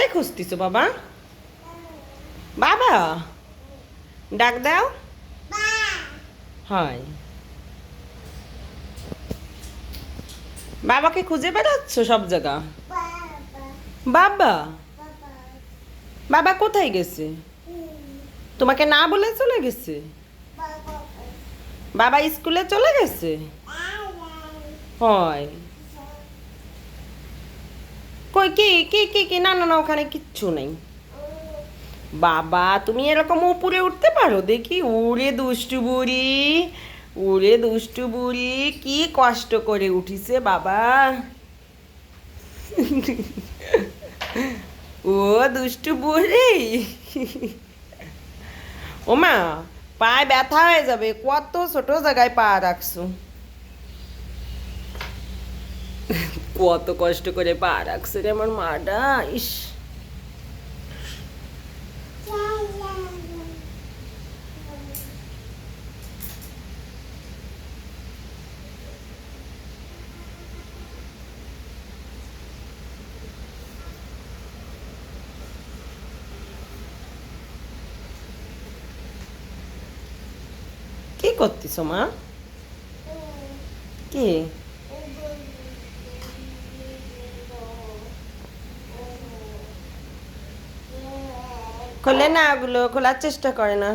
কারে খুঁজতেছো বাবা? বাবা ডাক দাও। হয়, বাবাকে খুঁজে বেড়াচ্ছ সব জায়গা? বাবা, বাবা কোথায় গেছে? তোমাকে না বলে চলে গেছে? বাবা স্কুলে চলে গেছে? হয়, কই কি কি কি কি? না না না, ওখানে কিচ্ছু নেই। বাবা তুমি এরকম উপরে উঠতে পারো দেখি? উড়ে দুষ্টু বুড়ি, উড়ে দুষ্টু বুড়ি, কি কষ্ট করে উঠিছে বাবা। ও দুষ্টু বুড়ি। ওমা, পায়ে ব্যথা হয়ে যাবে, কত ছোট জায়গায় পা রাখছো। কত কষ্ট করে পা রাখছে রে আমার মাটা, ইস। কি করতেছো মা? কি? খোলে না, ওগুলো খোলার চেষ্টা করে না।